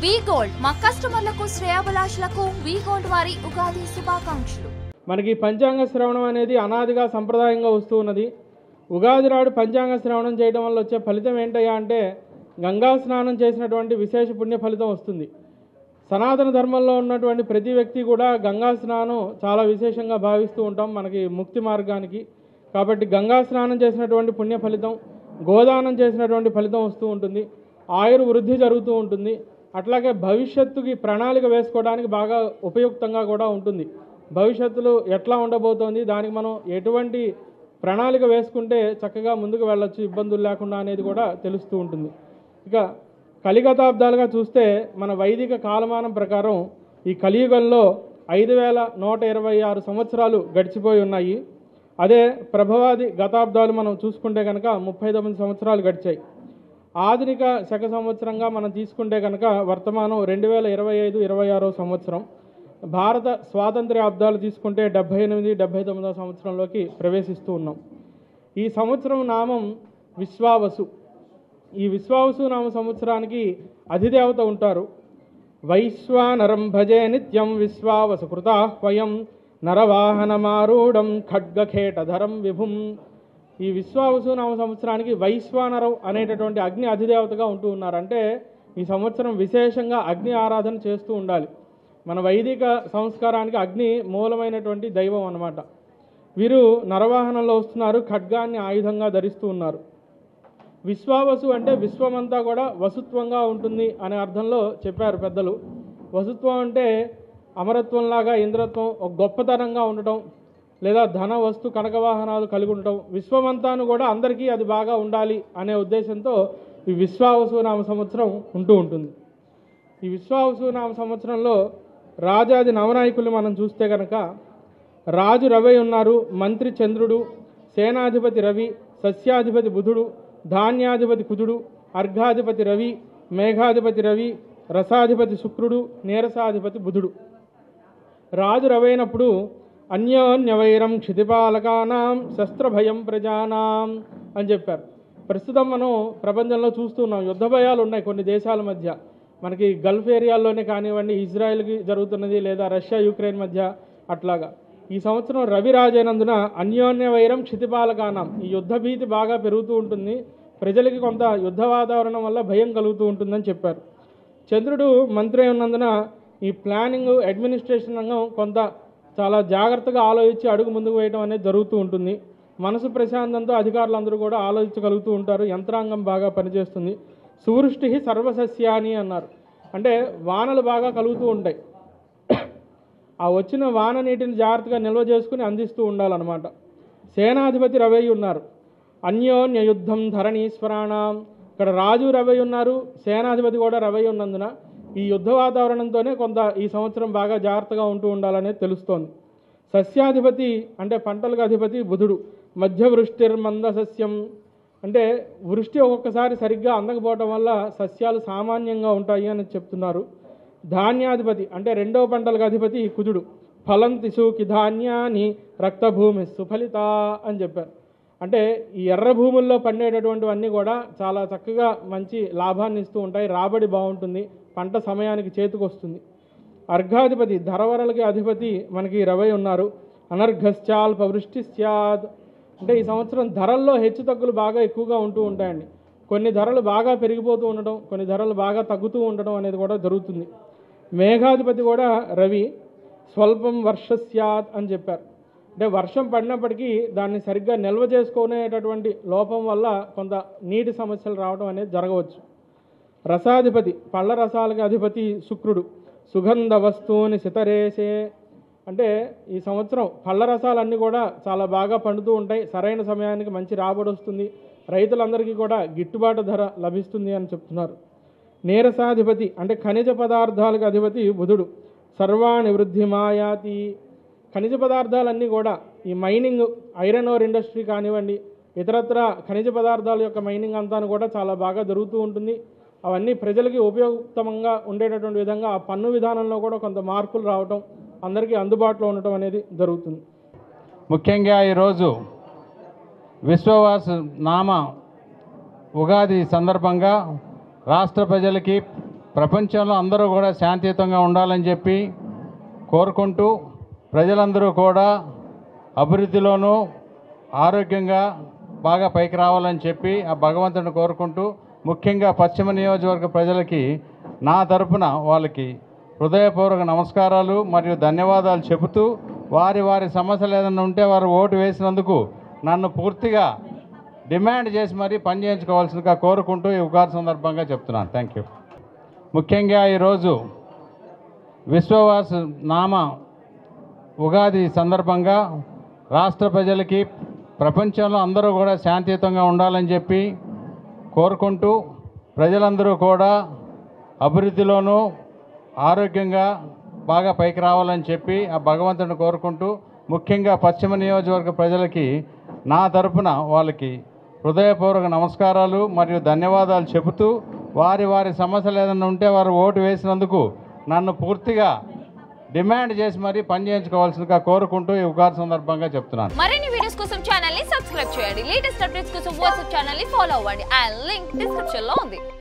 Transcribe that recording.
వి gold మా కస్టమర్లకు శ్రేయోభిలాషులకు వి gold వారి ఉగాది శుభాకాంక్షలు. మనకి పంచాంగ శ్రవణం అనేది అనాదిగా సంప్రదాయంగా వస్తూ ఉన్నది. ఉగాది నాడు పంచాంగ శ్రవణం చేయడం వల్ల వచ్చే ఫలితం ఏంటయ్యా అంటే గంగా స్నానం చేసినటువంటి విశేష పుణ్య ఫలితం వస్తుంది. సనాతన ధర్మంలో ఉన్నటువంటి ప్రతి వ్యక్తి కూడా గంగా స్నానం చాలా విశేషంగా భావిస్తూ ఉంటాం మనకి ముక్తి మార్గానికి. కాబట్టి గంగా స్నానం చేసినటువంటి పుణ్య ఫలితం, గోదానం చేసినటువంటి ఫలితం వస్తూ ఉంటుంది. ఆయుర్వృద్ధి జరుగుతూ ఉంటుంది. అట్లాగే భవిష్యత్తుకి ప్రణాళిక వేసుకోవడానికి బాగా ఉపయుక్తంగా కూడా ఉంటుంది. భవిష్యత్తులో ఎట్లా ఉండబోతోంది, దానికి మనం ఎటువంటి ప్రణాళిక వేసుకుంటే చక్కగా ముందుకు వెళ్ళొచ్చు ఇబ్బందులు లేకుండా అనేది కూడా తెలుస్తూ ఉంటుంది. ఇక కలిగతాబ్దాలుగా చూస్తే మన వైదిక కాలమానం ప్రకారం ఈ కలియుగంలో 5126 సంవత్సరాలు గడిచిపోయి ఉన్నాయి. అదే ప్రభవాది గతాబ్దాలు మనం చూసుకుంటే కనుక 39 సంవత్సరాలు గడిచాయి. ఆధునిక శక సంవత్సరంగా మనం తీసుకుంటే కనుక వర్తమానం 2025-26 సంవత్సరం. భారత స్వాతంత్ర్యాబ్దాలు తీసుకుంటే 78-79 సంవత్సరంలోకి ప్రవేశిస్తూ ఉన్నాం. ఈ సంవత్సరం నామం విశ్వావసు. ఈ విశ్వావసు నామ సంవత్సరానికి అధిదేవత ఉంటారు. వైశ్వానరం భజే నిత్యం విశ్వావసు కృతాహ్వయం నరవాహనమారూఢం ఖడ్గఖేటధరం విభుం. ఈ విశ్వావసు నామ సంవత్సరానికి వైశ్వానరం అనేటటువంటి అగ్ని అధిదేవతగా ఉంటూ ఉన్నారు. అంటే ఈ సంవత్సరం విశేషంగా అగ్ని ఆరాధన చేస్తూ ఉండాలి. మన వైదిక సంస్కారానికి అగ్ని మూలమైనటువంటి దైవం అన్నమాట. వీరు నరవాహనంలో వస్తున్నారు, ఖడ్గాన్ని ఆయుధంగా ధరిస్తూ ఉన్నారు. విశ్వావసు అంటే విశ్వమంతా కూడా వసుత్వంగా ఉంటుంది అనే అర్థంలో చెప్పారు పెద్దలు. వసుత్వం అంటే అమరత్వంలాగా, ఇంద్రత్వం, ఒక గొప్పతనంగా ఉండటం, లేదా ధన వస్తు కనక వాహనాలు కలిగి ఉండటం, విశ్వమంతాను కూడా అందరికీ అది బాగా ఉండాలి అనే ఉద్దేశంతో ఈ విశ్వావసు నామ సంవత్సరం ఉంటూ ఉంటుంది. ఈ విశ్వావసు నామ సంవత్సరంలో రాజాది నవనాయకులు మనం చూస్తే కనుక రాజు రవి ఉన్నారు, మంత్రి చంద్రుడు, సేనాధిపతి రవి, సస్యాధిపతి బుధుడు, ధాన్యాధిపతి కుజుడు, అర్ఘాధిపతి రవి, మేఘాధిపతి రవి, రసాధిపతి శుక్రుడు, నీరసాధిపతి బుధుడు. రాజు రవైనప్పుడు అన్యోన్యవైరం క్షితిపాలకానాం శస్త్రభయం ప్రజానాం అని చెప్పారు. ప్రస్తుతం మనం ప్రపంచంలో చూస్తున్నాం, యుద్ధ భయాలు ఉన్నాయి కొన్ని దేశాల మధ్య. మనకి గల్ఫ్ ఏరియాల్లోనే కానివ్వండి, ఇజ్రాయెల్కి జరుగుతున్నది, లేదా రష్యా యుక్రెయిన్ మధ్య అట్లాగా. ఈ సంవత్సరం రవి రాజైనందున అన్యోన్య వైరం క్షితిపాలకానం, ఈ యుద్ధ భీతి బాగా పెరుగుతూ ఉంటుంది. ప్రజలకి కొంత యుద్ధ వాతావరణం వల్ల భయం కలుగుతూ ఉంటుందని చెప్పారు. చంద్రుడు మంత్రి ఉన్నందున ఈ ప్లానింగ్, అడ్మినిస్ట్రేషన్ రంగం కొంత చాలా జాగ్రత్తగా ఆలోచించి అడుగు ముందుకు వేయడం అనేది జరుగుతూ ఉంటుంది. మనసు ప్రశాంతంతో అధికారులందరూ కూడా ఆలోచించగలుగుతూ ఉంటారు. యంత్రాంగం బాగా పనిచేస్తుంది. సువృష్టి సర్వసస్యాని అన్నారు. అంటే వానలు బాగా కలుగుతూ ఉంటాయి. ఆ వచ్చిన వాన నీటిని జాగ్రత్తగా నిల్వ చేసుకుని అందిస్తూ ఉండాలన్నమాట. సేనాధిపతి రవి ఉన్నారు. అన్యోన్య యుద్ధం ధరణీశ్వరాణం. ఇక్కడ రాజు రవి ఉన్నారు, సేనాధిపతి కూడా రవి ఉన్నందున ఈ యుద్ధ వాతావరణంతోనే కొంత ఈ సంవత్సరం బాగా జాగ్రత్తగా ఉంటూ ఉండాలనేది తెలుస్తోంది. సస్యాధిపతి అంటే పంటలకు అధిపతి బుధుడు. మధ్య వృష్టిర్మంద సస్యం అంటే వృష్టి ఒక్కొక్కసారి సరిగ్గా అందకపోవటం వల్ల సస్యాలు సామాన్యంగా ఉంటాయి అని చెప్తున్నారు. ధాన్యాధిపతి అంటే రెండవ పంటలకు అధిపతి కుజుడు. ఫలంతి సూకి ధాన్యాన్ని రక్తభూమి సుఫలిత అని చెప్పారు. అంటే ఈ ఎర్ర భూముల్లో పండేటటువంటివన్నీ కూడా చాలా చక్కగా మంచి లాభాన్ని ఇస్తూ ఉంటాయి. రాబడి బాగుంటుంది, పంట సమయానికి చేతికొస్తుంది. అర్ఘాధిపతి ధరవరలకి అధిపతి మనకి రవి ఉన్నారు. అనర్ఘశ్చాల్ప వృష్టి స్యాద్ అంటే ఈ సంవత్సరం ధరల్లో హెచ్చు తగ్గులు బాగా ఎక్కువగా ఉంటూ ఉంటాయండి. కొన్ని ధరలు బాగా పెరిగిపోతూ ఉండడం, కొన్ని ధరలు బాగా తగ్గుతూ ఉండడం అనేది కూడా జరుగుతుంది. మేఘాధిపతి కూడా రవి. స్వల్పం వర్ష స్యాత్ అని చెప్పారు. అంటే వర్షం పడినప్పటికీ దాన్ని సరిగ్గా నిల్వ చేసుకునేటటువంటి లోపం వల్ల కొంత నీటి సమస్యలు రావడం అనేది జరగవచ్చు. రసాధిపతి పళ్ళ రసాలకు అధిపతి శుక్రుడు. సుగంధ వస్తువుని సితరేసే అంటే ఈ సంవత్సరం పళ్ళ రసాలన్నీ కూడా చాలా బాగా పండుతూ ఉంటాయి. సరైన సమయానికి మంచి రాబడి వస్తుంది. రైతులందరికీ కూడా గిట్టుబాటు ధర లభిస్తుంది అని చెప్తున్నారు. నీరసాధిపతి అంటే ఖనిజ పదార్థాలకు అధిపతి బుధుడు. సర్వాణి వృద్ధి మాయాతి. ఖనిజ పదార్థాలన్నీ కూడా ఈ మైనింగ్, ఐరన్ ఓర్ ఇండస్ట్రీ కానివ్వండి, ఇతరత్ర ఖనిజ పదార్థాల యొక్క మైనింగ్ అంతా కూడా చాలా బాగా జరుగుతూ ఉంటుంది. అవన్నీ ప్రజలకి ఉపయోగకరంగా ఉండేటటువంటి విధంగా ఆ పన్ను విధానంలో కూడా కొంత మార్పులు రావటం, అందరికీ అందుబాటులో ఉండటం అనేది జరుగుతుంది. ముఖ్యంగా ఈరోజు విశ్వవాస నామ ఉగాది సందర్భంగా రాష్ట్ర ప్రజలకి ప్రపంచంలో అందరూ కూడా శాంతియుతంగా ఉండాలని చెప్పి కోరుకుంటూ ప్రజలందరూ కూడా అభివృద్ధిలోనూ ఆరోగ్యంగా బాగా పైకి రావాలని చెప్పి ఆ భగవంతుడిని కోరుకుంటూ ముఖ్యంగా పశ్చిమ నియోజకవర్గ ప్రజలకి నా తరపున వాళ్ళకి హృదయపూర్వక నమస్కారాలు మరియు ధన్యవాదాలు చెబుతూ వారి సమస్యలు ఏదైనా ఉంటే వారు ఓటు వేసినందుకు నన్ను పూర్తిగా డిమాండ్ చేసి మరీ పని చేయించుకోవాల్సిందిగా కోరుకుంటూ ఈ ఉగాది సందర్భంగా చెప్తున్నాను. Thank you. ముఖ్యంగా ఈరోజు విశ్వవాస నామ ఉగాది సందర్భంగా రాష్ట్ర ప్రజలకి ప్రపంచంలో అందరూ కూడా శాంతియుతంగా ఉండాలని చెప్పి కోరుకుంటూ ప్రజలందరూ కూడా అభివృద్ధిలోనూ ఆరోగ్యంగా బాగా పైకి రావాలని చెప్పి ఆ భగవంతుడిని కోరుకుంటూ ముఖ్యంగా పశ్చిమ నియోజకవర్గ ప్రజలకి నా తరపున వాళ్ళకి హృదయపూర్వక నమస్కారాలు మరియు ధన్యవాదాలు చెబుతూ వారి సమస్యలు ఏదైనా ఉంటే వారు ఓటు వేసినందుకు నన్ను పూర్తిగా డిమాండ్ చేసి మరీ పని చేయించుకోవాల్సిందిగా కోరుకుంటూ ఈ ఉగాది సందర్భంగా చెప్తున్నాను. మరిన్ని వీడియోస్ కోసం ఛానల్ ని సబ్స్క్రైబ్ చేయండి. లేటెస్ట్ అప్డేట్స్ కోసం వాట్సాప్ ఛానల్ ని ఫాలో అవ్వండి. ఆ లింక్ డిస్క్రిప్షన్ లో ఉంది.